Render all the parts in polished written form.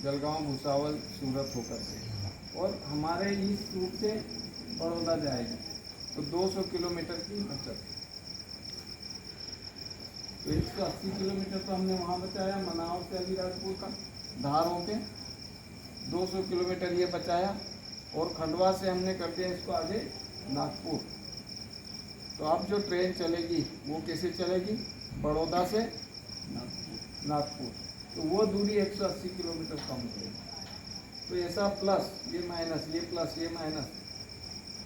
जलगांव, भुसावल, सूरत होकर के, और हमारे इस रूट से बड़ौदा जाएगी तो 200 किलोमीटर की बचत। तो 180 किलोमीटर तो हमने वहाँ बचाया मनाव से अलीराजपुर का, धार होके 200 किलोमीटर ये बचाया, और खंडवा से हमने कर दिया इसको आगे नागपुर। तो अब जो ट्रेन चलेगी वो कैसे चलेगी, बड़ौदा से नागपुर, तो वो दूरी 180 किलोमीटर कम करेगी। तो ऐसा प्लस ये माइनस, ये प्लस ये माइनस,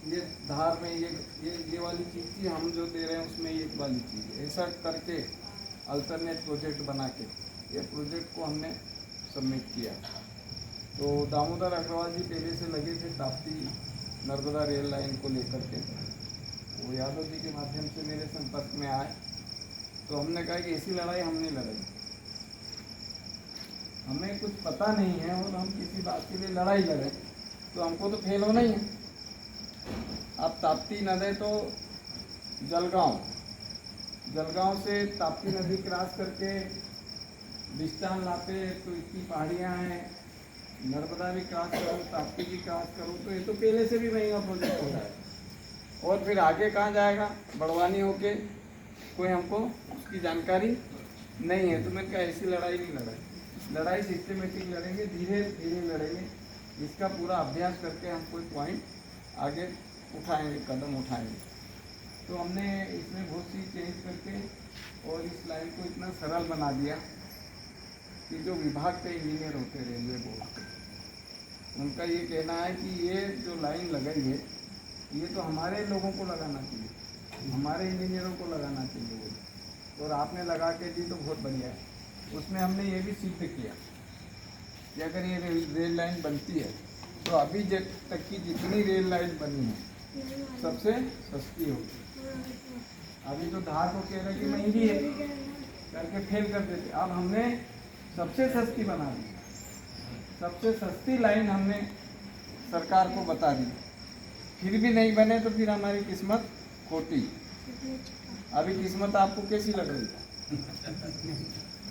ये धार में ये वाली चीज़ थी, हम जो दे रहे हैं उसमें ये वाली चीज़, ऐसा करके अल्टरनेट प्रोजेक्ट बना के ये प्रोजेक्ट को हमने सबमिट किया। तो दामोदर अग्रवाल जी पहले से लगे थे ताप्ती नर्मदा रेल लाइन को लेकर के, वो यादव जी के माध्यम से मेरे संपर्क में आए। तो हमने कहा कि ऐसी लड़ाई हम नहीं लड़ेंगे, हमें कुछ पता नहीं है और हम किसी बात के लिए लड़ाई लड़ें तो हमको तो फेल होना ही है। अब ताप्ती नदी तो जलगांव से ताप्ती नदी क्रॉस करके बिस्टान लाते तो इतनी पहाड़ियाँ हैं, नर्मदा भी क्रॉस करो, ताप्ती भी क्रॉस करो, तो ये तो पहले से भी महंगा प्रोजेक्ट हो रहा है। और फिर आगे कहाँ जाएगा, बड़वानी होके, कोई हमको उसकी जानकारी नहीं है। तो मैंने कहा ऐसी लड़ाई नहीं लड़ाई, लड़ाई सिस्टमेटिक लड़ेंगे, धीरे धीरे लड़ेंगे, इसका पूरा अभ्यास करके हम कोई पॉइंट आगे उठाएंगे, कदम उठाएंगे। तो हमने इसमें बहुत सी चेंज करके और इस लाइन को इतना सरल बना दिया कि जो विभाग के इंजीनियर होते रेलवे बोर्ड के, उनका ये कहना है कि ये जो लाइन लगाई है ये तो हमारे लोगों को लगाना चाहिए, हमारे इंजीनियरों को लगाना चाहिए वो, और आपने लगा के दी तो बहुत बढ़िया है। उसमें हमने ये भी सिद्ध किया कि अगर ये रेल लाइन बनती है तो अभी तक की जितनी रेल लाइन बनी है सबसे सस्ती होगी। अभी तो धार को कह रहे कि महंगी है करके फेल कर देते, अब हमने सबसे सस्ती बना दी, सबसे सस्ती लाइन हमने सरकार को बता दी। फिर भी नहीं बने तो फिर हमारी किस्मत खोटी। अभी किस्मत आपको कैसी लग रही है?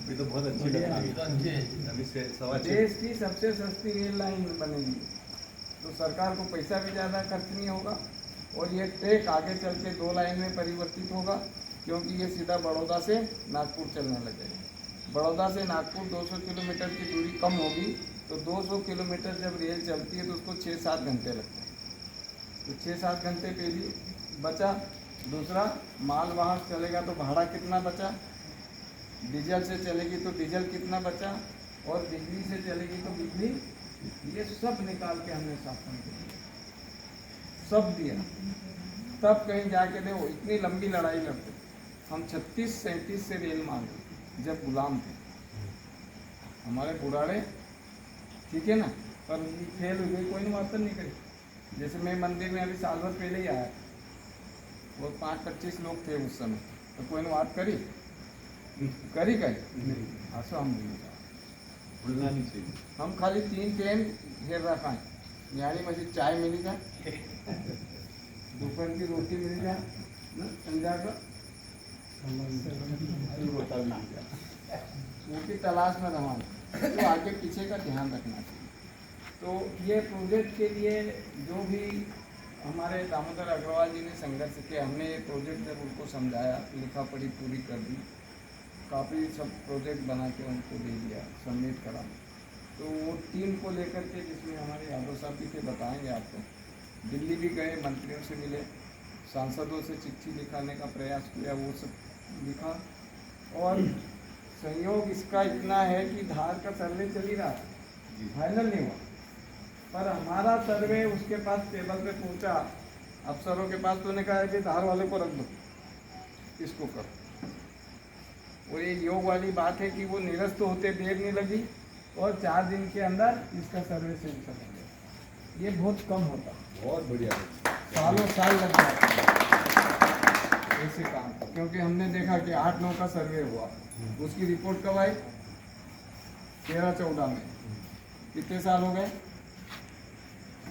अभी तो बहुत अच्छी लग रही है। देश की सबसे सस्ती रेल लाइन बनेगी तो सरकार को पैसा भी ज़्यादा खर्च नहीं होगा, और ये ट्रैक आगे चल के 2 लाइन में परिवर्तित होगा, क्योंकि ये सीधा बड़ौदा से नागपुर चलने लगेगा। बड़ौदा से नागपुर 200 किलोमीटर की दूरी कम होगी, तो 200 किलोमीटर जब रेल चलती है तो उसको 6-7 घंटे लगते हैं। तो 6-7 घंटे पहली बचा, दूसरा माल वाहक चलेगा तो भाड़ा कितना बचा, डीजल से चलेगी तो डीजल कितना बचा, और बिजली से चलेगी तो बिजली, ये सब निकाल के हमने शासन को दिया, सब दिया। तब कहीं जाके देखो इतनी लंबी लड़ाई लड़ते हम 36-37 से रेल मांगे जब गुलाम थे हमारे पुराने, ठीक है ना, पर फेल हो गई, कोई ने वार्ता नहीं करी। जैसे मैं मंदिर में अभी साल भर पहले ही आया और 5-25 लोग थे उस समय, तो कोई ने बात करी कहीं आसो हम भूलना नहीं चाहिए। हम खाली 3 ट्रेन घेर रखा है, न्यारी मस्जिद चाय मिली था, दोपहर की रोटी मिली था, संध्या का उसकी तलाश में रहा, तो आगे पीछे का ध्यान रखना चाहिए। तो ये प्रोजेक्ट के लिए जो भी हमारे दामोदर अग्रवाल जी ने संघर्ष किया, हमने ये प्रोजेक्ट जब उनको समझाया, लिखा पढ़ी पूरी कर दी, काफ़ी सब प्रोजेक्ट बना के उनको दे दिया, सबमिट करा। तो वो टीम को लेकर के, जिसमें हमारे यादव साहब भी थे, बताएंगे आपको, दिल्ली भी गए, मंत्रियों से मिले, सांसदों से चिट्ठी लिखाने का प्रयास किया, वो सब लिखा। और संयोग इसका इतना है कि धार का सर्वे चल ही रहा, फाइनल नहीं हुआ, पर हमारा सर्वे उसके पास टेबल पे पहुंचा, अफसरों के पास, तो उन्होंने कहा कि धार वाले को रख दो, इसको करो। और ये योग वाली बात है कि वो निरस्त होते देर नहीं लगी, और 4 दिन के अंदर इसका सर्वे से चला गया। ये बहुत कम होता, बहुत बढ़िया, सालों साल लग जाते ऐसे काम, क्योंकि हमने देखा कि 8-9 का सर्वे हुआ, उसकी रिपोर्ट कब आई, 13-14 में, कितने साल हो गए।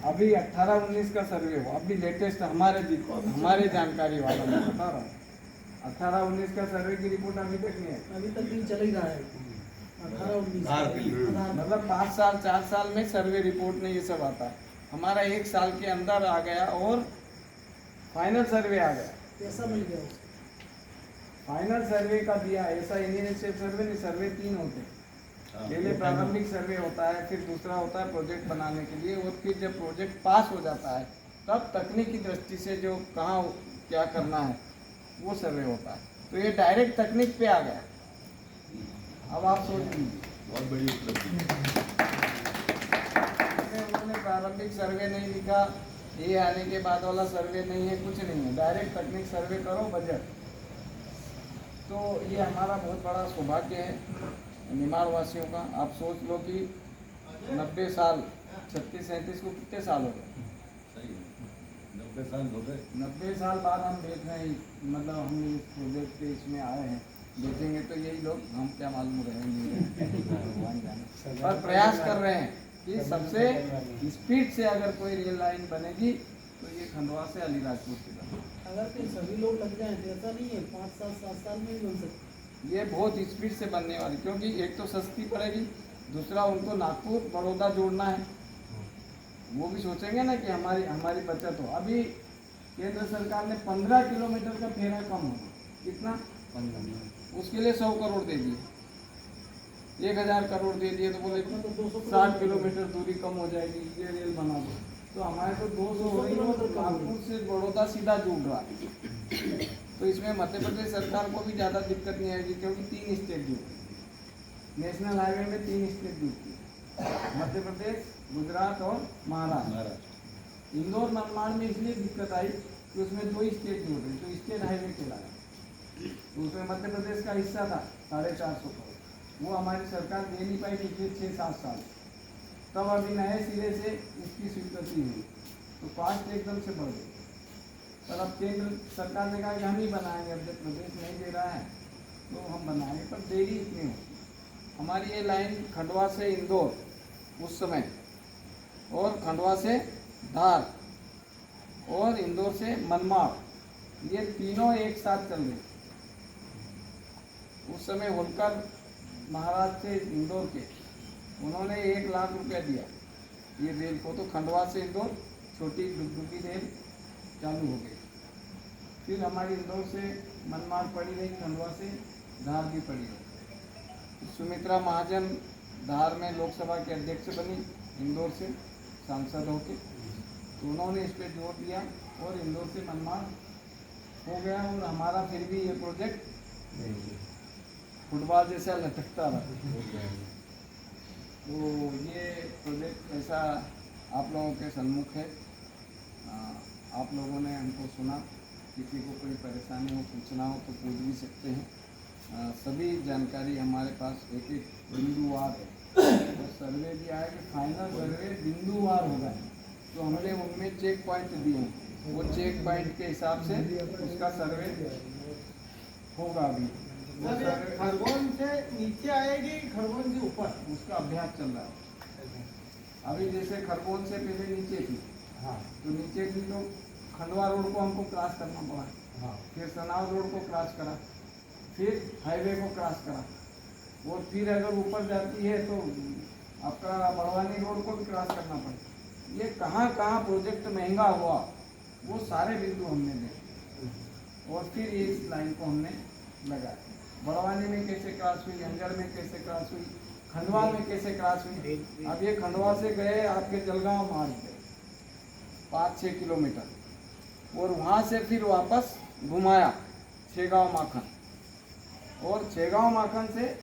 अभी 18-19 का सर्वे हुआ, अभी लेटेस्ट हमारे जानकारी वाला मैं बता रहा हूँ, 18-19 का सर्वे की रिपोर्ट अभी तक नहीं है, अभी तक भी चल ही रहा है। धार के लिए मतलब 5 साल 4 साल में सर्वे रिपोर्ट में ये सब आता है। हमारा 1 साल के अंदर आ गया और फाइनल सर्वे आ गया। पैसा मिल गया उसको। फाइनल सर्वे का दिया, ऐसा इनिशियल सर्वे नहीं, सर्वे 3 होते हैं। पहले प्रारंभिक सर्वे होता है, फिर दूसरा होता है प्रोजेक्ट बनाने के लिए, और फिर जब प्रोजेक्ट पास हो जाता है तब तकनीकी दृष्टि से जो कहाँ क्या करना है वो सर्वे होता है। तो ये डायरेक्ट तकनीक पे आ गया। अब आप सोच लीजिए, बहुत बड़ी उपलब्धि है। उन्होंने प्रारंभिक सर्वे नहीं लिखा, ये आने के बाद वाला सर्वे नहीं है, कुछ नहीं है, डायरेक्ट तकनीक सर्वे करो बजट। तो ये हमारा बहुत बड़ा सौभाग्य है निमाड़ वासियों का। आप सोच लो कि 90 साल 36-37 को कितने साल हो गए? सही है, 90 साल हो गए। 90 साल बाद हम देख रहे हैं, मतलब हम इस प्रोजेक्ट के इसमें आए हैं। देखेंगे तो यही लोग, हम क्या मालूम रहेंगे भगवान जाने, पर प्रयास कर रहे हैं कि सबसे स्पीड से अगर कोई रेल लाइन बनेगी तो ये खंडवा से अलीराजपुर की बनेगी। अगर फिर सभी लोग लग जाए तो ऐसा नहीं है 5 साल 7 साल में भी बन सकती। ये बहुत स्पीड से बनने वाली, क्योंकि एक तो सस्ती पड़ेगी, दूसरा उनको नागपुर बड़ौदा जोड़ना है। वो भी सोचेंगे ना कि हमारी हमारी बचत हो। अभी केंद्र सरकार ने 15 किलोमीटर का फेरा कम होगा, कितना? 15। उसके लिए 100 करोड़ दे दिए, 1000 करोड़ दे दिए, तो बोले 60 किलोमीटर दूरी कम हो जाएगी, ये रेल बना दो। तो हमारे तो 200 हो रही है, तो नागपुर से बड़ौदा सीधा जुड़ रहा है। तो इसमें मध्य प्रदेश सरकार को भी ज़्यादा दिक्कत नहीं आएगी, क्योंकि 3 स्टेट जुड़ती है। नेशनल हाईवे में 3 स्टेट जुड़ती है, मध्य प्रदेश, गुजरात और महाराष्ट्र। इंदौर मनमाड़ में इसलिए दिक्कत आई कि उसमें 2 स्टेट जुड़ रही, तो स्टेट हाईवे कहलाया। तो उसमें मध्य प्रदेश का हिस्सा था 450 करोड़, वो हमारी सरकार दे नहीं पाई पिछले 6-7 साल। तब अभी नए सिरे से इसकी स्वीकृति हुई, तो कॉस्ट एकदम से बढ़ गई। पर अब केंद्र सरकार ने कहा कि हम ही बनाएंगे, अब जब प्रदेश नहीं दे रहा है तो हम बनाएंगे, पर देरी इतनी होती। हमारी ये लाइन खंडवा से इंदौर उस समय, और खंडवा से धार, और इंदौर से मनमाड़, ये तीनों एक साथ चल रही। उस समय होलकर महाराज थे इंदौर के, उन्होंने 1 लाख रुपया दिया ये रेल को, तो खंडवा से इंदौर छोटी डुगडुगी रेल चालू हो गई। फिर हमारी इंदौर से मनमाड़ पड़ी रही, खंडवा से धार भी पड़ी रही। सुमित्रा महाजन धार में लोकसभा के अध्यक्ष बनी इंदौर से सांसद होके, तो उन्होंने इस पर जोर दिया और इंदौर से मनमाड़ हो गया। और हमारा फिर भी ये प्रोजेक्ट फुटबॉल जैसा लटकता रहा। तो ये प्रोजेक्ट ऐसा आप लोगों के सम्मुख है। आप लोगों ने हमको सुना, किसी को कोई परेशानी हो, पूछना हो तो पूछ भी सकते हैं। सभी जानकारी हमारे पास एक बिंदुवार है, और सर्वे भी आया कि फाइनल सर्वे बिंदुवार होगा। तो हमने उनमें चेक पॉइंट दिए हैं, वो चेक पॉइंट के हिसाब से उसका सर्वे होगा। अभी खरगोन से नीचे आएगी, खरगोन से ऊपर, उसका अभ्यास चल रहा है। अभी जैसे खरगोन से पहले नीचे थी, हाँ तो नीचे थी तो खंडवा रोड को हमको क्रॉस करना पड़ा, हाँ, फिर सनाव रोड को क्रॉस करा, फिर हाईवे को क्रॉस करा, और फिर अगर ऊपर जाती है तो आपका बड़वानी रोड को भी क्रॉस करना पड़ा। ये कहाँ कहाँ प्रोजेक्ट महंगा हुआ वो सारे बिंदु हमने देखे, और फिर इस लाइन को हमने लगाया। बड़वानी में कैसे क्रॉस हुई, अंजड़ में कैसे क्रॉस हुई, खंडवा में कैसे क्रॉस हुई। अब ये खंडवा से गए आपके जलगांव मार्ग पे 5-6 किलोमीटर, और वहाँ से फिर वापस घुमाया छेगांव माखन, और छेगांव माखन से